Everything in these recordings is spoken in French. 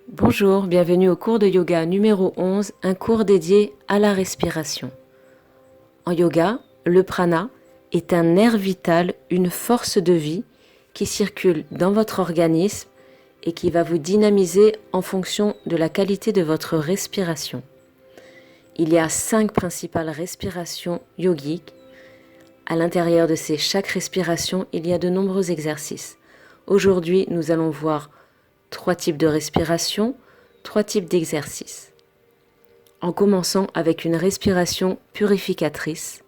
Bonjour, bienvenue au cours de yoga numéro 11, un cours dédié à la respiration. En yoga, le prana est un nerf vital, une force de vie qui circule dans votre organisme et qui va vous dynamiser en fonction de la qualité de votre respiration. Il y a 5 principales respirations yogiques. À l'intérieur de chaque respiration, il y a de nombreux exercices. Aujourd'hui, nous allons voir 3 types de respiration, 3 types d'exercices. En commençant avec une respiration purificatrice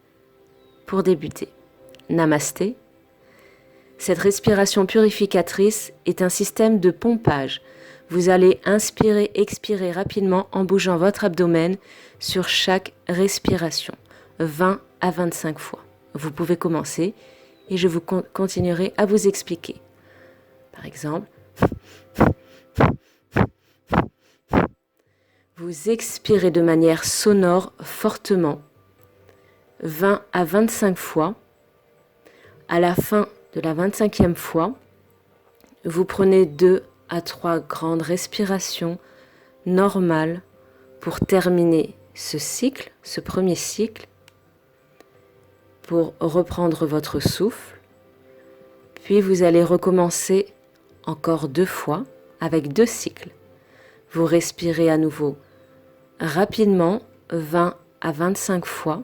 pour débuter. Namasté. Cette respiration purificatrice est un système de pompage. Vous allez inspirer, expirer rapidement en bougeant votre abdomen sur chaque respiration, 20 à 25 fois. Vous pouvez commencer et je vous continuerai à vous expliquer. Par exemple, vous expirez de manière sonore fortement, 20 à 25 fois. À la fin de la 25e fois, vous prenez 2 à 3 grandes respirations normales pour terminer ce cycle, ce premier cycle, pour reprendre votre souffle. Puis vous allez recommencer encore 2 fois avec 2 cycles. Vous respirez à nouveau rapidement, 20 à 25 fois.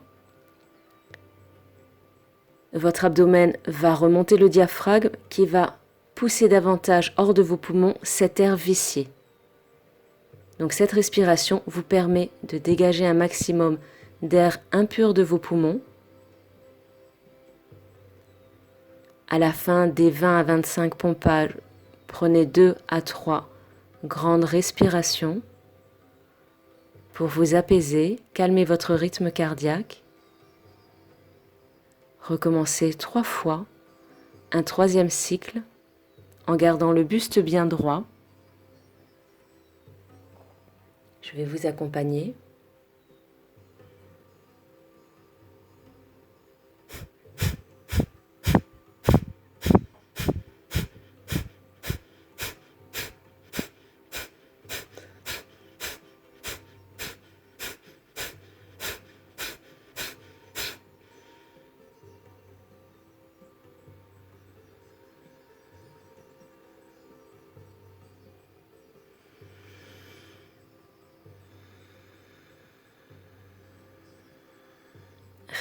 Votre abdomen va remonter le diaphragme qui va pousser davantage hors de vos poumons cet air vicié. Donc cette respiration vous permet de dégager un maximum d'air impur de vos poumons. À la fin des 20 à 25 pompages, prenez 2 à 3 grandes respirations pour vous apaiser, calmer votre rythme cardiaque. Recommencez 3 fois, un 3e cycle, en gardant le buste bien droit. Je vais vous accompagner.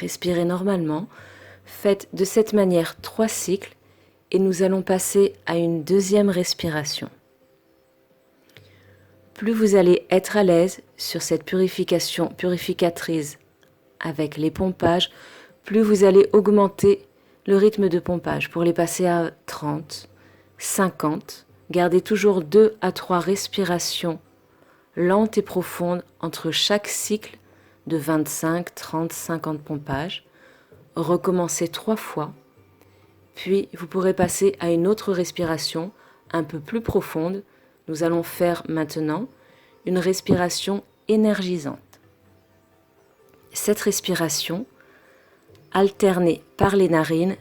Respirez normalement. Faites de cette manière 3 cycles et nous allons passer à une 2e respiration. Plus vous allez être à l'aise sur cette purificatrice avec les pompages, plus vous allez augmenter le rythme de pompage pour les passer à 30, 50. Gardez toujours 2 à 3 respirations lentes et profondes entre chaque cycle de 25, 30, 50 pompages. Recommencez 3 fois, puis vous pourrez passer à une autre respiration un peu plus profonde. Nous allons faire maintenant une respiration énergisante. Cette respiration, alternée par les narines,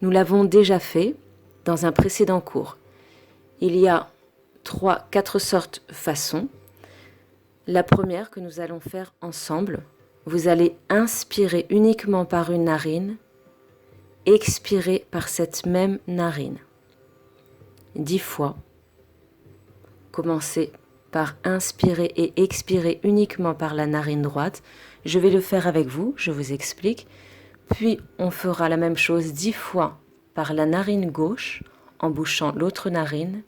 nous l'avons déjà fait dans un précédent cours. Il y a 4 sortes de façons. La première que nous allons faire ensemble, vous allez inspirer uniquement par une narine, expirer par cette même narine. 10 fois. Commencez par inspirer et expirer uniquement par la narine droite. Je vais le faire avec vous, je vous explique. Puis on fera la même chose 10 fois par la narine gauche, en bouchant l'autre narine.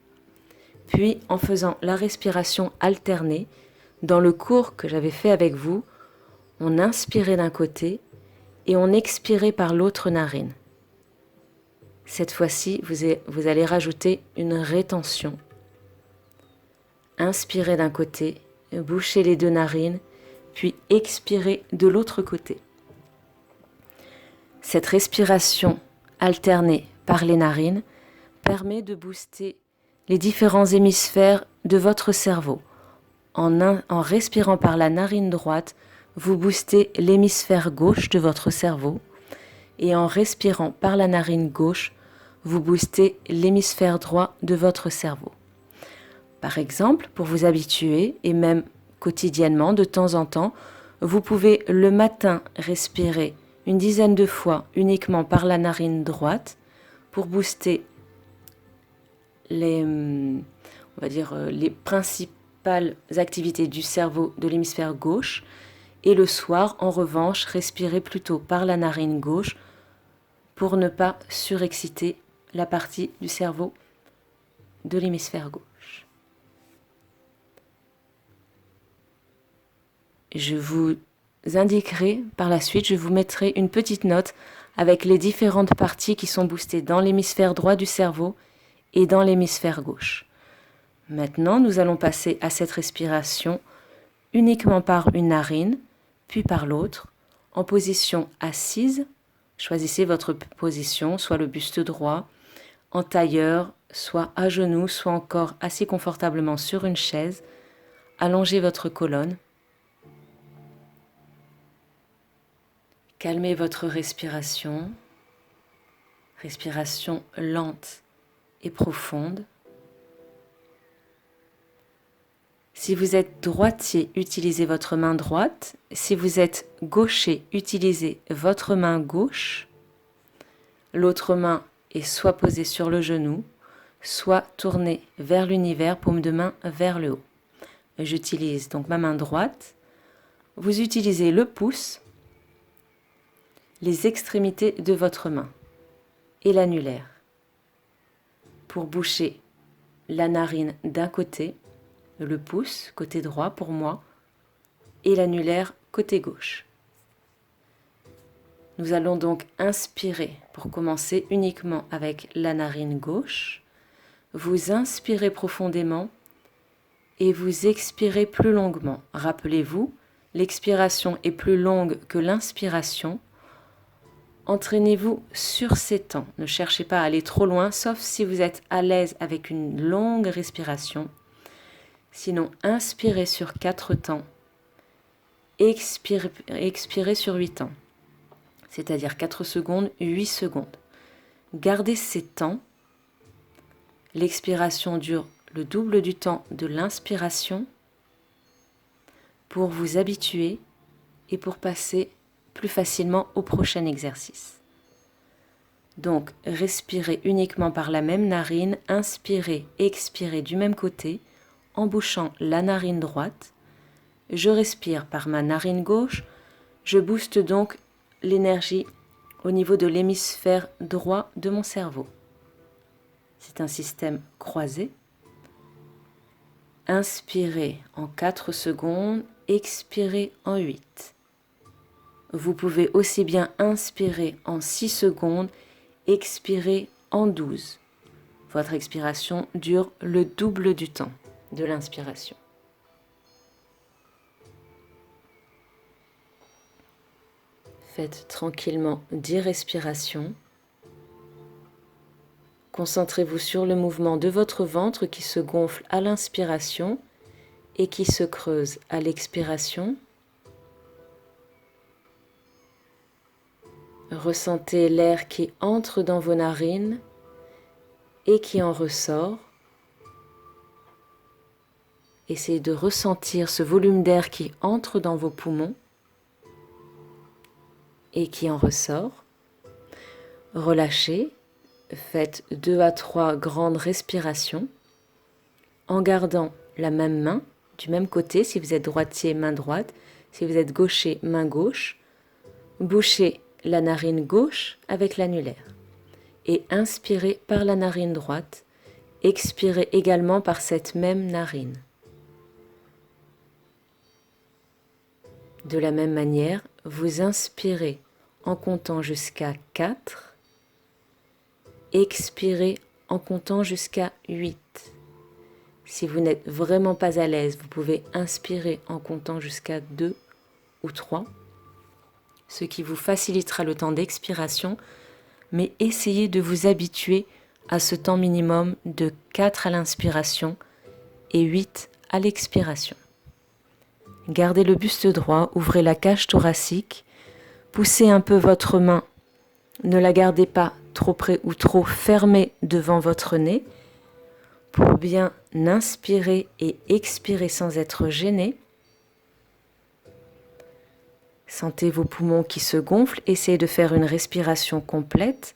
Puis en faisant la respiration alternée. Dans le cours que j'avais fait avec vous, on inspirait d'un côté et on expirait par l'autre narine. Cette fois-ci, vous allez rajouter une rétention. Inspirez d'un côté, bouchez les 2 narines, puis expirez de l'autre côté. Cette respiration alternée par les narines permet de booster les différents hémisphères de votre cerveau. En respirant par la narine droite, vous boostez l'hémisphère gauche de votre cerveau et en respirant par la narine gauche, vous boostez l'hémisphère droit de votre cerveau. Par exemple, pour vous habituer, et même quotidiennement, de temps en temps, vous pouvez le matin respirer une dizaine de fois uniquement par la narine droite pour booster on va dire, les principales activités du cerveau de l'hémisphère gauche. Et le soir, en revanche, respirez plutôt par la narine gauche pour ne pas surexciter la partie du cerveau de l'hémisphère gauche. Je vous indiquerai par la suite, je vous mettrai une petite note avec les différentes parties qui sont boostées dans l'hémisphère droit du cerveau et dans l'hémisphère gauche. Maintenant, nous allons passer à cette respiration uniquement par une narine, puis par l'autre, en position assise. Choisissez votre position, soit le buste droit, en tailleur, soit à genoux, soit encore assis confortablement sur une chaise. Allongez votre colonne. Calmez votre respiration. Respiration lente et profonde. Si vous êtes droitier, utilisez votre main droite. Si vous êtes gaucher, utilisez votre main gauche. L'autre main est soit posée sur le genou, soit tournée vers l'univers, paume de main vers le haut. J'utilise donc ma main droite. Vous utilisez le pouce, les extrémités de votre main et l'annulaire pour boucher la narine d'un côté, le pouce côté droit pour moi et l'annulaire côté gauche. Nous allons donc inspirer pour commencer uniquement avec la narine gauche. Vous inspirez profondément et vous expirez plus longuement. Rappelez-vous, l'expiration est plus longue que l'inspiration. Entraînez-vous sur ces temps. Ne cherchez pas à aller trop loin, sauf si vous êtes à l'aise avec une longue respiration. Sinon, inspirez sur 4 temps, expirez sur 8 temps, c'est-à-dire 4 secondes, 8 secondes. Gardez ces temps. L'expiration dure le double du temps de l'inspiration pour vous habituer et pour passer plus facilement au prochain exercice. Donc, respirez uniquement par la même narine, inspirez, expirez du même côté, en bouchant la narine droite. Je respire par ma narine gauche, je booste donc l'énergie au niveau de l'hémisphère droit de mon cerveau. C'est un système croisé. Inspirez en 4 secondes, expirez en 8. Vous pouvez aussi bien inspirer en 6 secondes, expirer en 12. Votre expiration dure le double du temps de l'inspiration. Faites tranquillement 10 respirations. Concentrez-vous sur le mouvement de votre ventre qui se gonfle à l'inspiration et qui se creuse à l'expiration. Ressentez l'air qui entre dans vos narines et qui en ressort. Essayez de ressentir ce volume d'air qui entre dans vos poumons et qui en ressort. Relâchez, faites 2 à 3 grandes respirations en gardant la même main du même côté. Si vous êtes droitier, main droite. Si vous êtes gaucher, main gauche. Bouchez la narine gauche avec l'annulaire et inspirez par la narine droite. Expirez également par cette même narine. De la même manière, vous inspirez en comptant jusqu'à 4, expirez en comptant jusqu'à 8. Si vous n'êtes vraiment pas à l'aise, vous pouvez inspirer en comptant jusqu'à 2 ou 3, ce qui vous facilitera le temps d'expiration, mais essayez de vous habituer à ce temps minimum de 4 à l'inspiration et 8 à l'expiration. Gardez le buste droit, ouvrez la cage thoracique, poussez un peu votre main, ne la gardez pas trop près ou trop fermée devant votre nez pour bien inspirer et expirer sans être gêné. Sentez vos poumons qui se gonflent. Essayez de faire une respiration complète,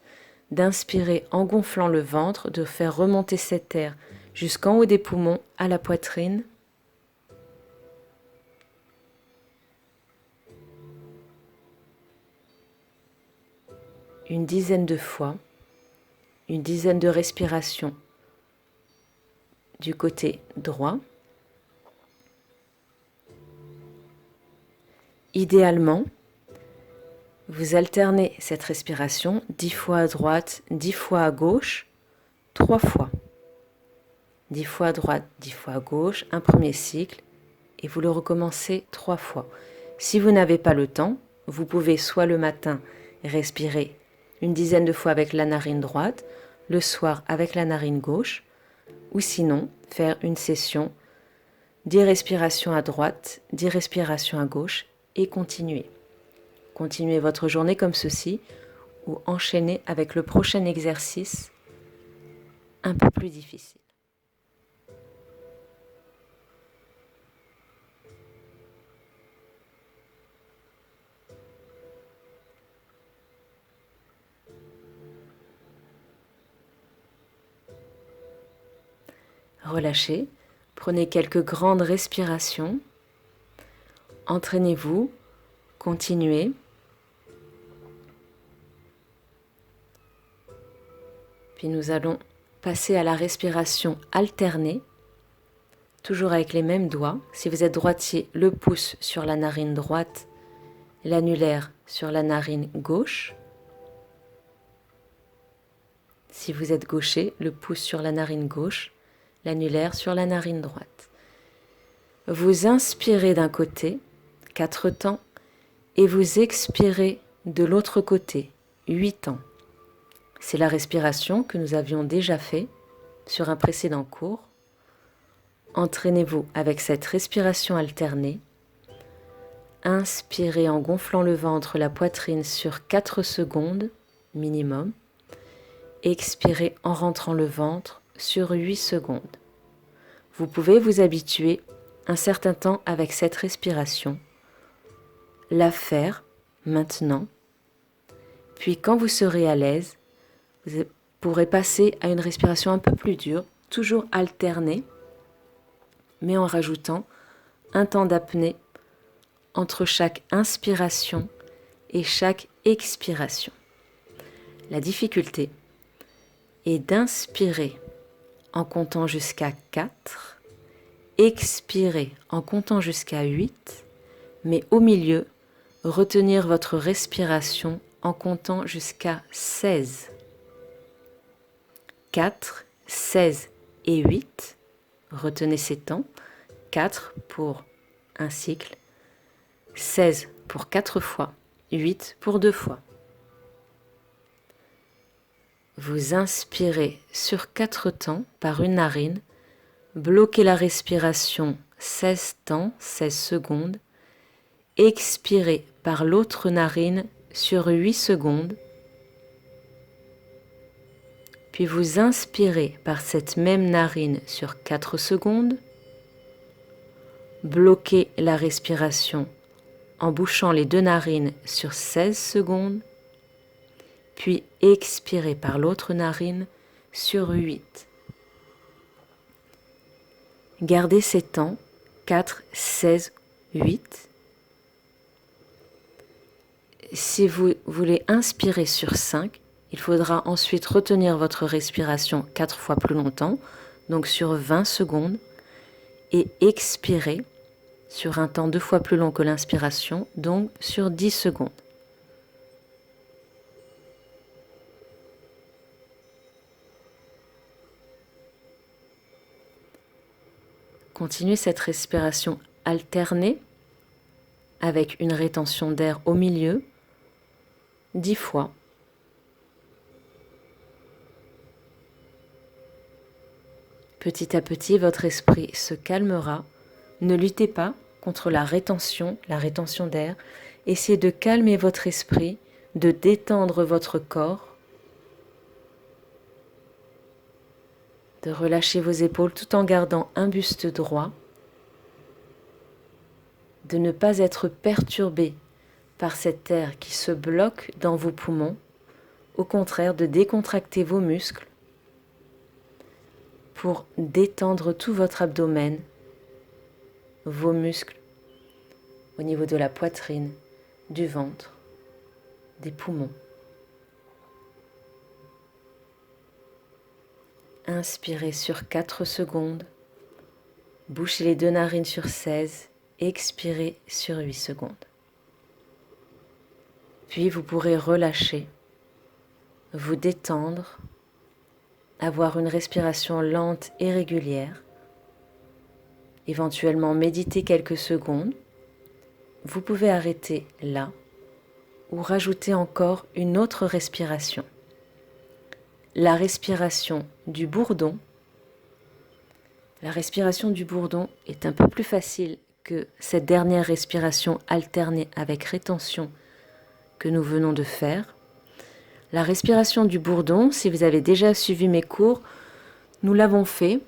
d'inspirer en gonflant le ventre, de faire remonter cet air jusqu'en haut des poumons à la poitrine. Une dizaine de fois, une dizaine de respirations du côté droit. Idéalement, vous alternez cette respiration 10 fois à droite, 10 fois à gauche, 3 fois. 10 fois à droite, 10 fois à gauche, un premier cycle, et vous le recommencez 3 fois. Si vous n'avez pas le temps, vous pouvez soit le matin respirer une dizaine de fois avec la narine droite, le soir avec la narine gauche, ou sinon faire une session 10 respirations à droite, 10 respirations à gauche et continuer. Continuez votre journée comme ceci ou enchaînez avec le prochain exercice un peu plus difficile. Relâchez, prenez quelques grandes respirations, entraînez-vous, continuez. Puis nous allons passer à la respiration alternée, toujours avec les mêmes doigts. Si vous êtes droitier, le pouce sur la narine droite, l'annulaire sur la narine gauche. Si vous êtes gaucher, le pouce sur la narine gauche, l'annulaire sur la narine droite. Vous inspirez d'un côté, 4 temps, et vous expirez de l'autre côté, 8 temps. C'est la respiration que nous avions déjà fait sur un précédent cours. Entraînez-vous avec cette respiration alternée. Inspirez en gonflant le ventre, la poitrine sur 4 secondes minimum. Expirez en rentrant le ventre sur 8 secondes. Vous pouvez vous habituer un certain temps avec cette respiration, la faire maintenant, puis quand vous serez à l'aise, vous pourrez passer à une respiration un peu plus dure, toujours alternée, mais en rajoutant un temps d'apnée entre chaque inspiration et chaque expiration. La difficulté est d'inspirer en comptant jusqu'à 4, expirer en comptant jusqu'à 8, mais au milieu, retenir votre respiration en comptant jusqu'à 16. 4, 16 et 8, retenez ces temps, 4 pour un cycle, 16 pour 4 fois, 8 pour 2 fois. Vous inspirez sur 4 temps par une narine, bloquez la respiration 16 temps, 16 secondes, expirez par l'autre narine sur 8 secondes, puis vous inspirez par cette même narine sur 4 secondes, bloquez la respiration en bouchant les 2 narines sur 16 secondes, puis expirez par l'autre narine sur 8. Gardez ces temps 4, 16, 8. Si vous voulez inspirer sur 5, il faudra ensuite retenir votre respiration 4 fois plus longtemps, donc sur 20 secondes, et expirer sur un temps 2 fois plus long que l'inspiration, donc sur 10 secondes. Continuez cette respiration alternée avec une rétention d'air au milieu, 10 fois. Petit à petit, votre esprit se calmera. Ne luttez pas contre la rétention d'air. Essayez de calmer votre esprit, de détendre votre corps. de relâcher vos épaules tout en gardant un buste droit, de ne pas être perturbé par cet air qui se bloque dans vos poumons, au contraire de décontracter vos muscles pour détendre tout votre abdomen, vos muscles au niveau de la poitrine, du ventre, des poumons. Inspirez sur 4 secondes, bouchez les 2 narines sur 16, expirez sur 8 secondes. Puis vous pourrez relâcher, vous détendre, avoir une respiration lente et régulière, éventuellement méditer quelques secondes. Vous pouvez arrêter là ou rajouter encore une autre respiration. La respiration du bourdon. La respiration du bourdon est un peu plus facile que cette dernière respiration alternée avec rétention que nous venons de faire. La respiration du bourdon, si vous avez déjà suivi mes cours, nous l'avons fait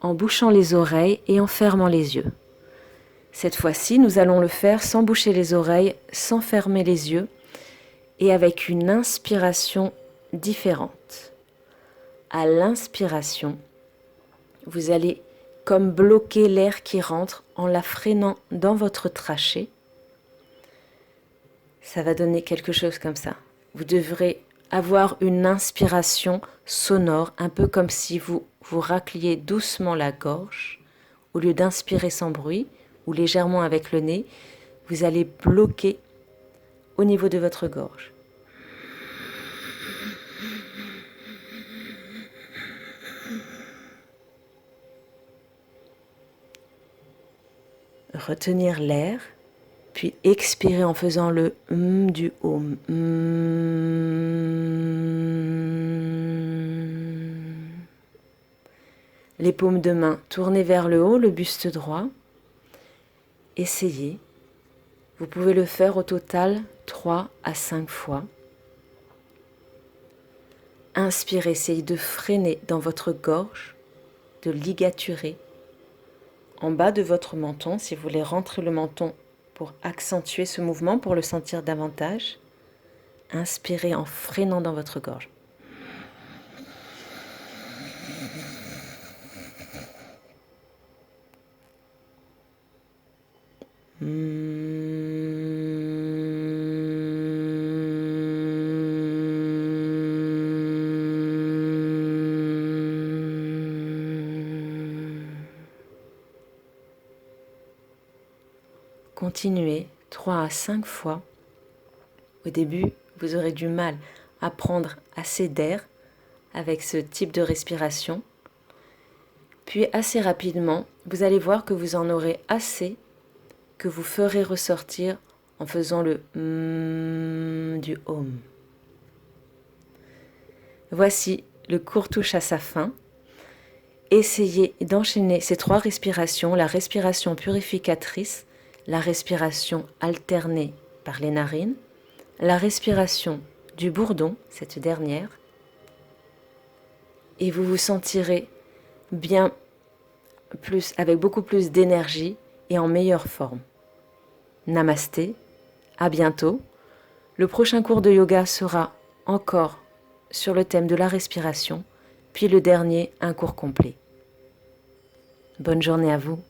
en bouchant les oreilles et en fermant les yeux. Cette fois-ci, nous allons le faire sans boucher les oreilles, sans fermer les yeux et avec une inspiration différente. À l'inspiration, vous allez comme bloquer l'air qui rentre en la freinant dans votre trachée. Ça va donner quelque chose comme ça. Vous devrez avoir une inspiration sonore, un peu comme si vous vous racliez doucement la gorge. Au lieu d'inspirer sans bruit ou légèrement avec le nez, vous allez bloquer au niveau de votre gorge. Retenir l'air, puis expirer en faisant le du home. Les paumes de main tournées vers le haut, le buste droit. Essayez. Vous pouvez le faire au total 3 à 5 fois. Inspirez, essayez de freiner dans votre gorge, de ligaturer. En bas de votre menton, si vous voulez rentrer le menton pour accentuer ce mouvement, pour le sentir davantage, inspirez en freinant dans votre gorge. Continuez 3 à 5 fois. Au début, vous aurez du mal à prendre assez d'air avec ce type de respiration. Puis assez rapidement, vous allez voir que vous en aurez assez que vous ferez ressortir en faisant le du home. Voici, le cours touche à sa fin. Essayez d'enchaîner ces 3 respirations, la respiration purificatrice, la respiration alternée par les narines, la respiration du bourdon, cette dernière, et vous vous sentirez bien plus, avec beaucoup plus d'énergie et en meilleure forme. Namasté, à bientôt. Le prochain cours de yoga sera encore sur le thème de la respiration, puis le dernier, un cours complet. Bonne journée à vous.